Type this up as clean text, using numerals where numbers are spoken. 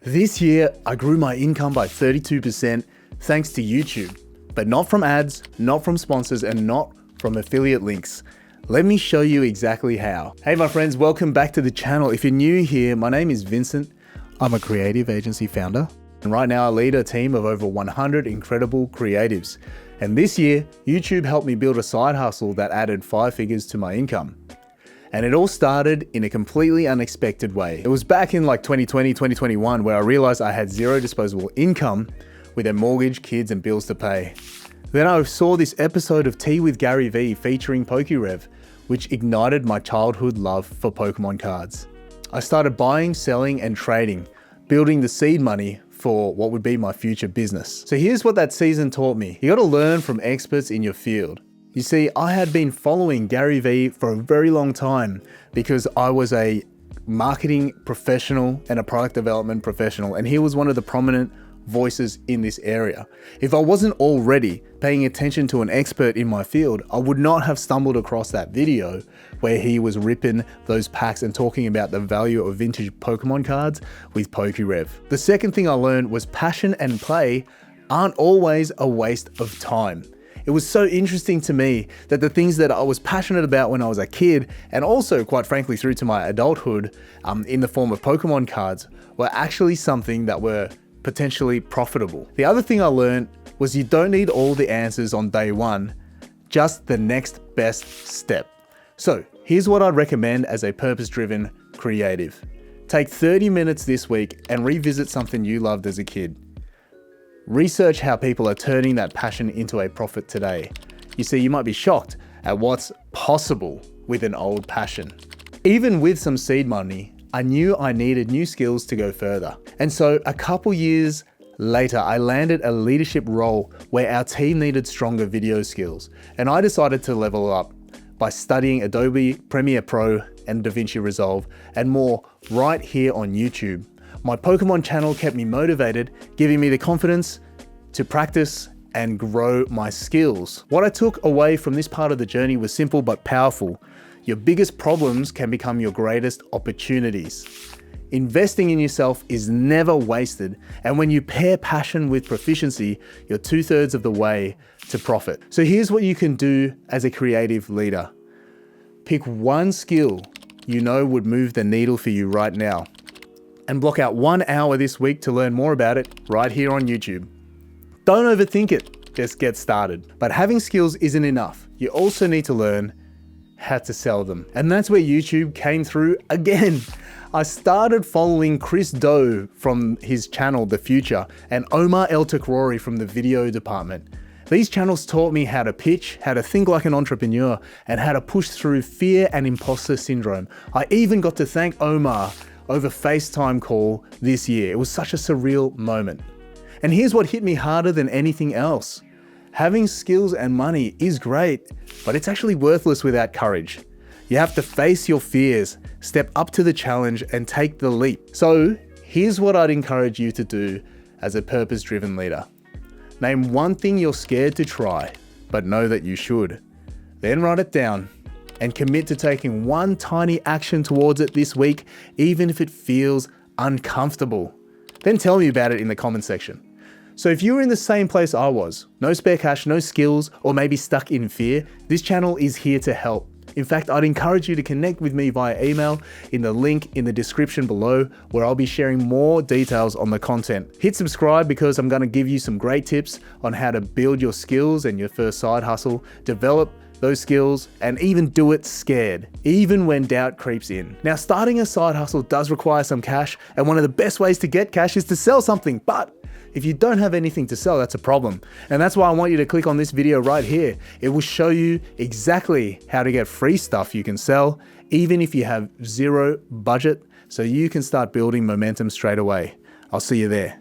This year, I grew my income by 32% thanks to YouTube, but not from ads, not from sponsors, and not from affiliate links. Let me show you exactly how. Hey my friends, welcome back to the channel. If you're new here, my name is Vincent. I'm a creative agency founder, and right now I lead a team of over 100 incredible creatives. And this year, YouTube helped me build a side hustle that added 5 figures to my income. And it all started in a completely unexpected way. It was back in like 2020, 2021, where I realized I had zero disposable income with a mortgage, kids, and bills to pay. Then I saw this episode of Tea with Gary Vee featuring PokeRev, which ignited my childhood love for Pokemon cards. I started buying, selling, and trading, building the seed money for what would be my future business. So here's what that season taught me. You gotta learn from experts in your field. You see, I had been following Gary Vee for a very long time because I was a marketing professional and a product development professional, and he was one of the prominent voices in this area. If I wasn't already paying attention to an expert in my field, I would not have stumbled across that video where he was ripping those packs and talking about the value of vintage Pokemon cards with PokeRev. The second thing I learned was passion and play aren't always a waste of time. It was so interesting to me that the things that I was passionate about when I was a kid, and also quite frankly through to my adulthood in the form of Pokemon cards, were actually something that were potentially profitable. The other thing I learned was you don't need all the answers on day one, just the next best step. So here's what I'd recommend as a purpose-driven creative. Take 30 minutes this week and revisit something you loved as a kid. Research how people are turning that passion into a profit today. You see, you might be shocked at what's possible with an old passion. Even with some seed money, I knew I needed new skills to go further. And so a couple years later, I landed a leadership role where our team needed stronger video skills. And I decided to level up by studying Adobe Premiere Pro and DaVinci Resolve and more right here on YouTube. My Pokemon channel kept me motivated, giving me the confidence to practice and grow my skills. What I took away from this part of the journey was simple but powerful. Your biggest problems can become your greatest opportunities. Investing in yourself is never wasted, and when you pair passion with proficiency, you're 2/3 of the way to profit. So here's what you can do as a creative leader. Pick one skill you know would move the needle for you right now, and block out 1 hour this week to learn more about it right here on YouTube. Don't overthink it, just get started. But having skills isn't enough. You also need to learn how to sell them. And that's where YouTube came through again. I started following Chris Doe from his channel, The Future, and Omar El Takrori from the video department. These channels taught me how to pitch, how to think like an entrepreneur, and how to push through fear and imposter syndrome. I even got to thank Omar over FaceTime call this year. It was such a surreal moment. And here's what hit me harder than anything else. Having skills and money is great, but it's actually worthless without courage. You have to face your fears, step up to the challenge, and take the leap. So here's what I'd encourage you to do as a purpose-driven leader. Name one thing you're scared to try, but know that you should. Then write it down and commit to taking one tiny action towards it this week, even if it feels uncomfortable. Then tell me about it in the comment section. So if you were in the same place I was, no spare cash, no skills, or maybe stuck in fear, this channel is here to help. In fact, I'd encourage you to connect with me via email in the link in the description below, where I'll be sharing more details on the content. Hit subscribe because I'm going to give you some great tips on how to build your skills and your first side hustle, develop those skills, and even do it scared, even when doubt creeps in. Now, starting a side hustle does require some cash, and one of the best ways to get cash is to sell something. But if you don't have anything to sell, that's a problem. And that's why I want you to click on this video right here. It will show you exactly how to get free stuff you can sell, even if you have zero budget, so you can start building momentum straight away. I'll see you there.